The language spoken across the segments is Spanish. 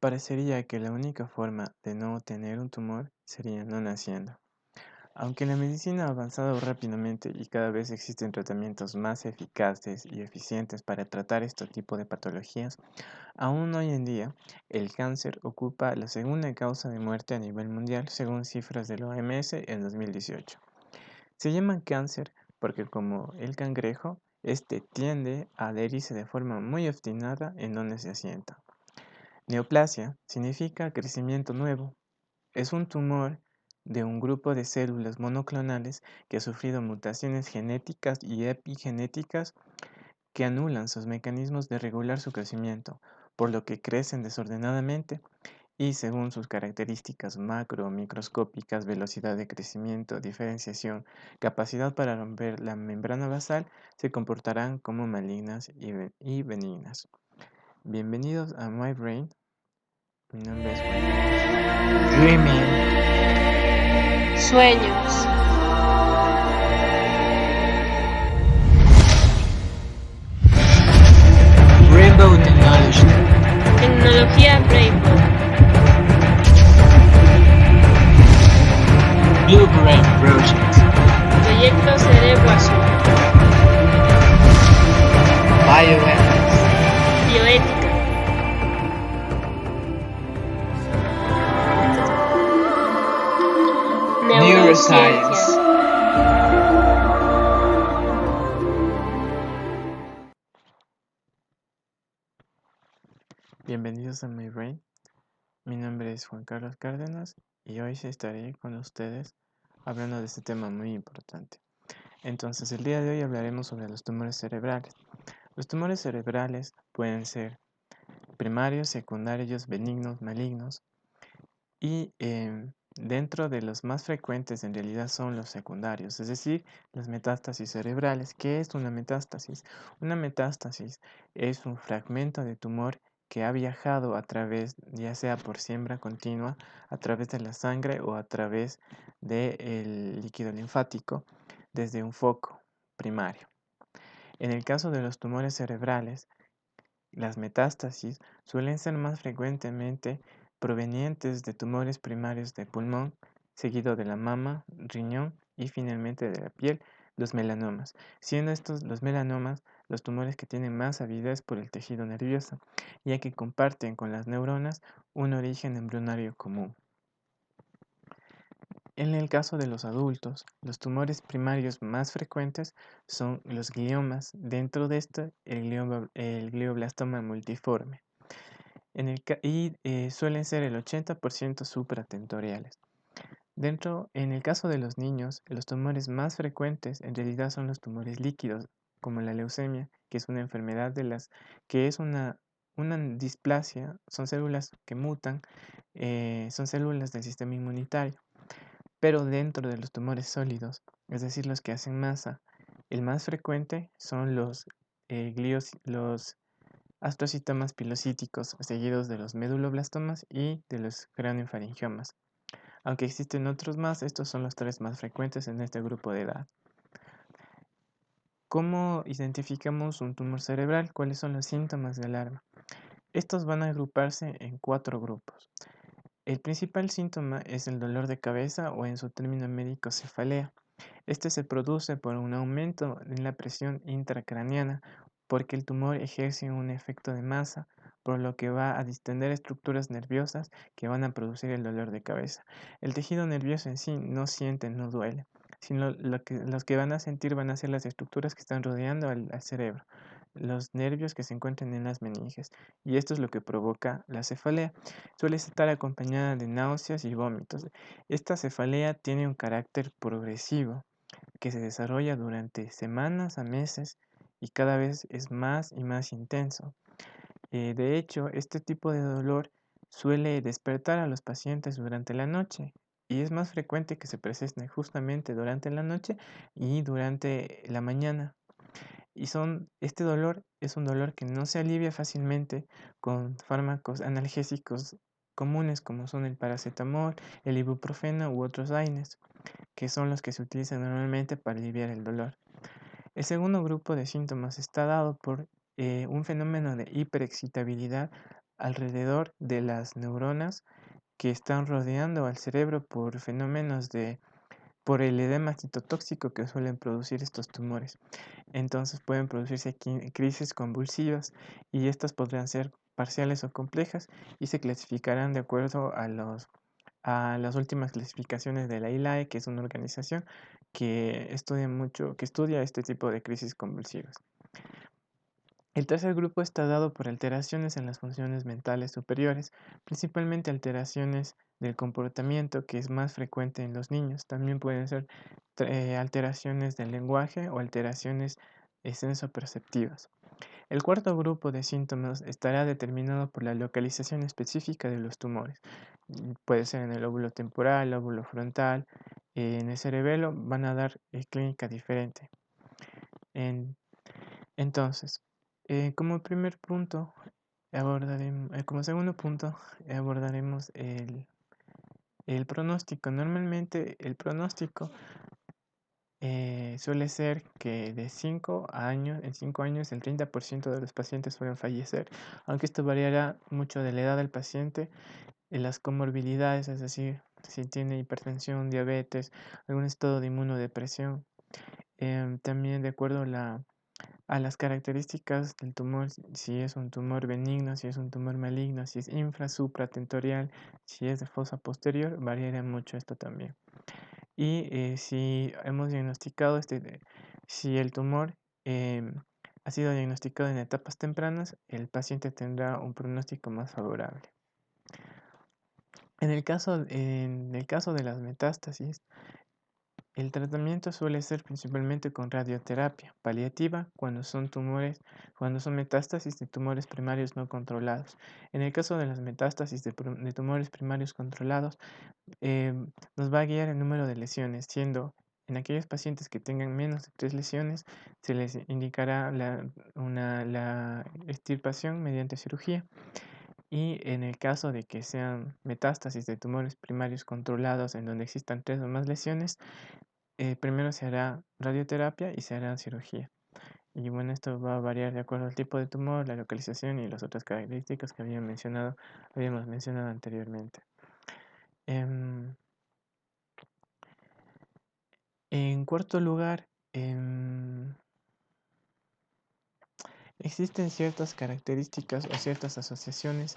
Parecería que la única forma de no tener un tumor sería no naciendo. Aunque la medicina ha avanzado rápidamente y cada vez existen tratamientos más eficaces y eficientes para tratar este tipo de patologías, aún hoy en día el cáncer ocupa la segunda causa de muerte a nivel mundial según cifras del OMS en 2018. Se llama cáncer porque como el cangrejo, este tiende a adherirse de forma muy obstinada en donde se asienta. Neoplasia significa crecimiento nuevo. Es un tumor de un grupo de células monoclonales que ha sufrido mutaciones genéticas y epigenéticas que anulan sus mecanismos de regular su crecimiento, por lo que crecen desordenadamente y según sus características macro o microscópicas, velocidad de crecimiento, diferenciación, capacidad para romper la membrana basal, se comportarán como malignas y benignas. Bienvenidos a My Brain. Mi nombre es Juan Carlos. Dreaming. Sueños. Rainbow Technology. Tecnología Rainbow. Blue Brain Project. Proyecto Cerebro Azul. Bioethics. Bioética. Neuroscience. Bienvenidos a My Brain. Mi nombre es Juan Carlos Cárdenas y hoy estaré con ustedes hablando de este tema muy importante. Entonces, el día de hoy hablaremos sobre los tumores cerebrales. Los tumores cerebrales pueden ser primarios, secundarios, benignos, malignos y dentro de los más frecuentes en realidad son los secundarios, es decir, las metástasis cerebrales. ¿Qué es una metástasis? Una metástasis es un fragmento de tumor que ha viajado a través, ya sea por siembra continua, a través de la sangre o a través del líquido linfático, desde un foco primario. En el caso de los tumores cerebrales, las metástasis suelen ser más frecuentemente provenientes de tumores primarios de pulmón, seguido de la mama, riñón y finalmente de la piel, los melanomas, siendo estos los melanomas los tumores que tienen más avidez por el tejido nervioso, ya que comparten con las neuronas un origen embrionario común. En el caso de los adultos, los tumores primarios más frecuentes son los gliomas, dentro de esto el glioblastoma multiforme, suelen ser el 80% supratentoriales. En el caso de los niños, los tumores más frecuentes en realidad son los tumores líquidos, como la leucemia, que es una enfermedad que es una displasia, son células que mutan, son células del sistema inmunitario. Pero dentro de los tumores sólidos, es decir, los que hacen masa, el más frecuente son los astrocitomas pilocíticos, seguidos de los meduloblastomas y de los craniofaringiomas. Aunque existen otros más, estos son los tres más frecuentes en este grupo de edad. ¿Cómo identificamos un tumor cerebral? ¿Cuáles son los síntomas de alarma? Estos van a agruparse en 4 grupos. El principal síntoma es el dolor de cabeza o en su término médico cefalea. Este se produce por un aumento en la presión intracraneana porque el tumor ejerce un efecto de masa, por lo que va a distender estructuras nerviosas que van a producir el dolor de cabeza. El tejido nervioso en sí no siente, no duele, sino los que van a sentir van a ser las estructuras que están rodeando al cerebro, los nervios que se encuentran en las meninges, y esto es lo que provoca la cefalea. Suele estar acompañada de náuseas y vómitos. Esta cefalea tiene un carácter progresivo que se desarrolla durante semanas a meses y cada vez es más y más intenso. De hecho, este tipo de dolor suele despertar a los pacientes durante la noche y es más frecuente que se presente justamente durante la noche y durante la mañana. Este dolor es un dolor que no se alivia fácilmente con fármacos analgésicos comunes como son el paracetamol, el ibuprofeno u otros AINES, que son los que se utilizan normalmente para aliviar el dolor. El segundo grupo de síntomas está dado por un fenómeno de hiperexcitabilidad alrededor de las neuronas que están rodeando al cerebro por el edema citotóxico que suelen producir estos tumores. Entonces pueden producirse crisis convulsivas y estas podrán ser parciales o complejas y se clasificarán de acuerdo a las últimas clasificaciones de la ILAE, que es una organización que estudia este tipo de crisis convulsivas. El tercer grupo está dado por alteraciones en las funciones mentales superiores, principalmente alteraciones del comportamiento, que es más frecuente en los niños. También pueden ser alteraciones del lenguaje o alteraciones sensoperceptivas. El cuarto grupo de síntomas estará determinado por la localización específica de los tumores. Puede ser en el lóbulo temporal, lóbulo frontal, en el cerebelo, van a dar clínica diferente. Entonces, como primer punto, como segundo punto, abordaremos el pronóstico. Normalmente el pronóstico suele ser que en 5 años el 30% de los pacientes suelen fallecer, aunque esto variará mucho de la edad del paciente, las comorbilidades, es decir, si tiene hipertensión, diabetes, algún estado de inmunodepresión, también de acuerdo a las características del tumor, si es un tumor benigno, si es un tumor maligno, si es supratentorial, si es de fosa posterior, variará mucho esto también. Y si hemos diagnosticado si el tumor ha sido diagnosticado en etapas tempranas, el paciente tendrá un pronóstico más favorable. En el caso de las metástasis, el tratamiento suele ser principalmente con radioterapia paliativa cuando son metástasis de tumores primarios no controlados. En el caso de las metástasis de tumores primarios controlados, nos va a guiar el número de lesiones, siendo en aquellos pacientes que tengan menos de 3 lesiones, se les indicará la extirpación mediante cirugía. Y en el caso de que sean metástasis de tumores primarios controlados en donde existan 3 o más lesiones, primero se hará radioterapia y se hará cirugía. Y bueno, esto va a variar de acuerdo al tipo de tumor, la localización y las otras características que habíamos mencionado anteriormente. En cuarto lugar, existen ciertas características o ciertas asociaciones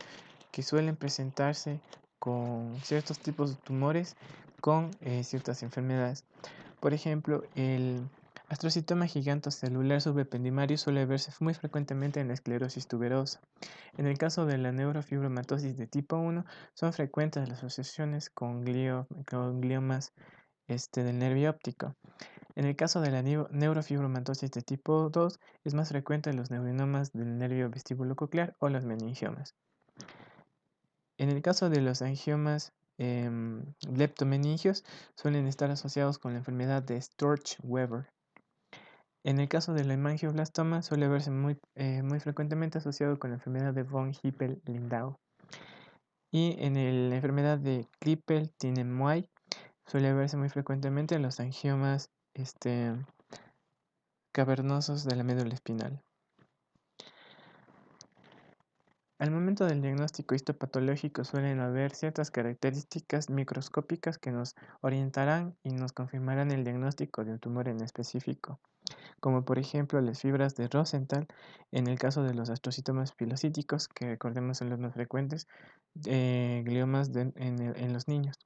que suelen presentarse con ciertos tipos de tumores con ciertas enfermedades. Por ejemplo, el astrocitoma gigantocelular subependimario suele verse muy frecuentemente en la esclerosis tuberosa. En el caso de la neurofibromatosis de tipo 1, son frecuentes las asociaciones con gliomas del nervio óptico. En el caso de la neurofibromatosis de tipo 2, es más frecuente en los neurinomas del nervio vestíbulo-coclear o los meningiomas. En el caso de los angiomas leptomeningios, suelen estar asociados con la enfermedad de Sturge-Weber. En el caso del hemangioblastoma, suele verse muy frecuentemente asociado con la enfermedad de von Hippel-Lindau. Y en la enfermedad de Klippel-Trenaunay, suele verse muy frecuentemente en los angiomas cavernosos de la médula espinal. Al momento del diagnóstico histopatológico suelen haber ciertas características microscópicas que nos orientarán y nos confirmarán el diagnóstico de un tumor en específico, como por ejemplo las fibras de Rosenthal en el caso de los astrocitomas pilocíticos, que recordemos son los más frecuentes, gliomas en los niños.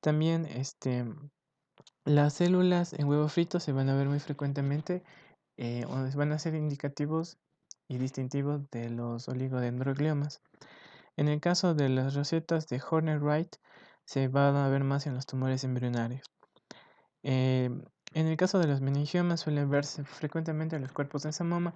También las células en huevo frito se van a ver muy frecuentemente o van a ser indicativos y distintivos de los oligodendrogliomas. En el caso de las rosetas de Horner-Wright, se van a ver más en los tumores embrionarios. En el caso de los meningiomas suelen verse frecuentemente en los cuerpos de samoma,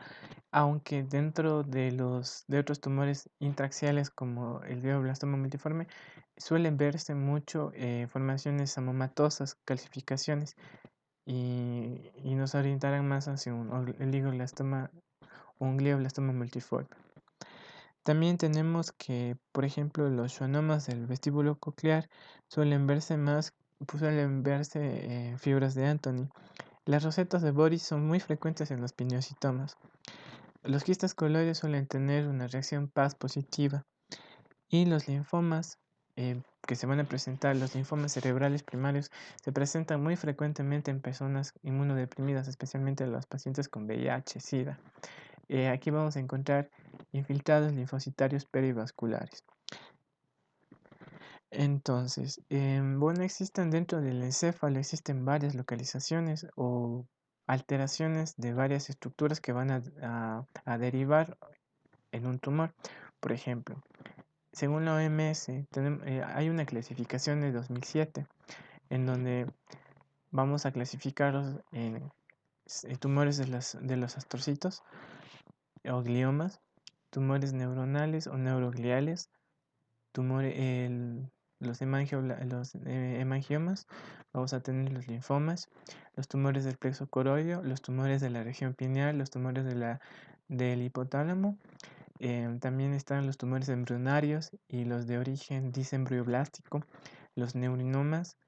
aunque dentro de otros tumores intraxiales como el glioblastoma multiforme suelen verse mucho formaciones samomatosas, calcificaciones, y nos orientarán más hacia un oligoblastoma o un glioblastoma multiforme. También tenemos que, por ejemplo, los schwannomas del vestíbulo coclear suelen verse fibras de Anthony. Las rosetas de Boris son muy frecuentes en los pineocitomas. Los quistes coloides suelen tener una reacción Paz positiva. Y los linfomas que se van a presentar, los linfomas cerebrales primarios, se presentan muy frecuentemente en personas inmunodeprimidas, especialmente en los pacientes con VIH, SIDA. Aquí vamos a encontrar infiltrados linfocitarios perivasculares. Entonces, bueno, existen dentro del encéfalo, existen varias localizaciones o alteraciones de varias estructuras que van a derivar en un tumor. Por ejemplo, según la OMS, hay una clasificación de 2007 en donde vamos a clasificarlos en tumores de los astrocitos o gliomas, tumores neuronales o neurogliales, los hemangiomas, vamos a tener los linfomas, los tumores del plexo coroideo, los tumores de la región pineal, los tumores del hipotálamo. También están los tumores embrionarios y los de origen disembrioblástico, los neurinomas,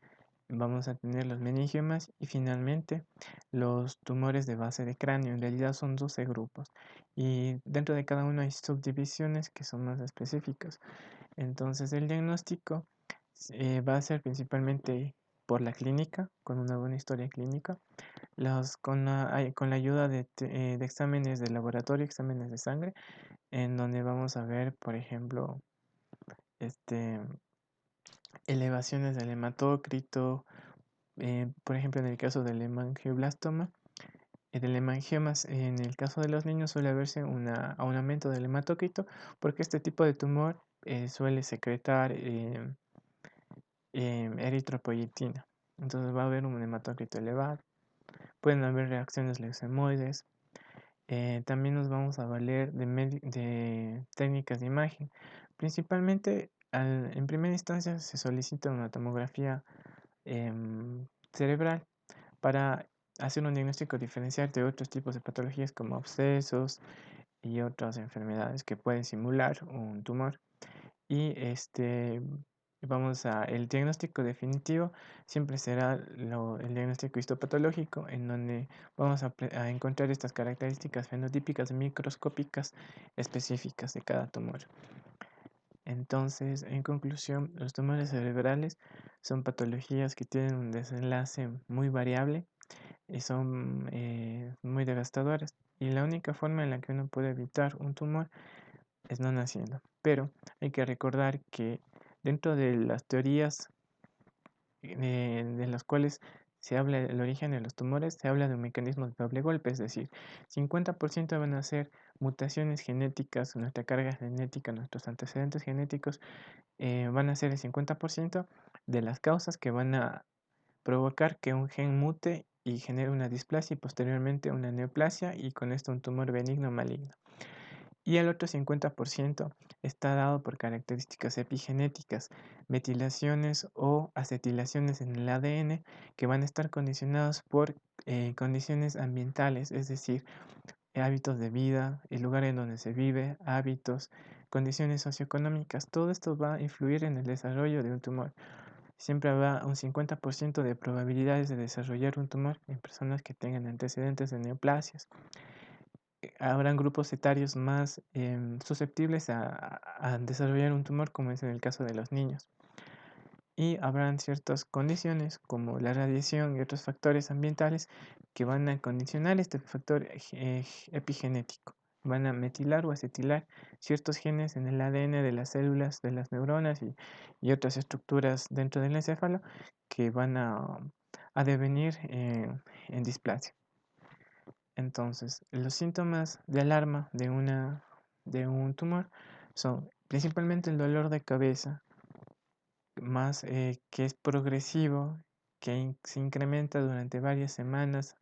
vamos a tener los meningiomas y finalmente los tumores de base de cráneo. En realidad son 12 grupos y dentro de cada uno hay subdivisiones que son más específicas. Entonces el diagnóstico va a ser principalmente por la clínica, con una buena historia clínica, con la ayuda de exámenes de laboratorio, exámenes de sangre, en donde vamos a ver, por ejemplo, elevaciones del hematócrito, por ejemplo, en el caso del hemangioblastoma, del hemangiomas, en el caso de los niños suele verse un aumento del hematócrito porque este tipo de tumor suele secretar eritropoyetina. Entonces va a haber un hematócrito elevado. Pueden haber reacciones leucemoides. También nos vamos a valer de técnicas de imagen. Principalmente, en primera instancia se solicita una tomografía cerebral para hacer un diagnóstico diferencial de otros tipos de patologías como abscesos y otras enfermedades que pueden simular un tumor. Y el diagnóstico definitivo siempre será el diagnóstico histopatológico, en donde vamos a encontrar estas características fenotípicas microscópicas específicas de cada tumor. Entonces, en conclusión, los tumores cerebrales son patologías que tienen un desenlace muy variable y son muy devastadoras. Y la única forma en la que uno puede evitar un tumor es no naciendo. Pero hay que recordar que dentro de las teorías de las cuales se habla del origen de los tumores, se habla de un mecanismo de doble golpe, es decir, 50% van a ser mutaciones genéticas, nuestra carga genética, nuestros antecedentes genéticos van a ser el 50% de las causas que van a provocar que un gen mute y genere una displasia y posteriormente una neoplasia y con esto un tumor benigno o maligno. Y el otro 50% está dado por características epigenéticas, metilaciones o acetilaciones en el ADN que van a estar condicionados por condiciones ambientales, es decir, hábitos de vida, el lugar en donde se vive, hábitos, condiciones socioeconómicas. Todo esto va a influir en el desarrollo de un tumor. Siempre habrá un 50% de probabilidades de desarrollar un tumor en personas que tengan antecedentes de neoplasias. Habrán grupos etarios más susceptibles a desarrollar un tumor, como es en el caso de los niños. Y habrán ciertas condiciones, como la radiación y otros factores ambientales, que van a condicionar este factor epigenético. Van a metilar o acetilar ciertos genes en el ADN de las células, de las neuronas y otras estructuras dentro del encéfalo que van a devenir en displasia. Entonces, los síntomas de alarma de un tumor son principalmente el dolor de cabeza, más que es progresivo, que se incrementa durante varias semanas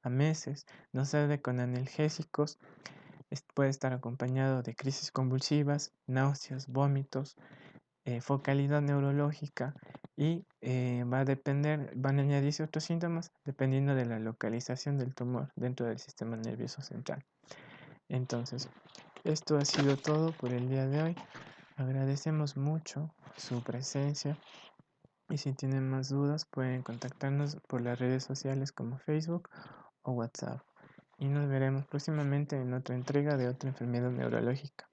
a meses, no se da con analgésicos, puede estar acompañado de crisis convulsivas, náuseas, vómitos, focalidad neurológica y van a añadirse otros síntomas dependiendo de la localización del tumor dentro del sistema nervioso central. Entonces, esto ha sido todo por el día de hoy. Agradecemos mucho su presencia y si tienen más dudas pueden contactarnos por las redes sociales como Facebook o WhatsApp. Y nos veremos próximamente en otra entrega de otra enfermedad neurológica.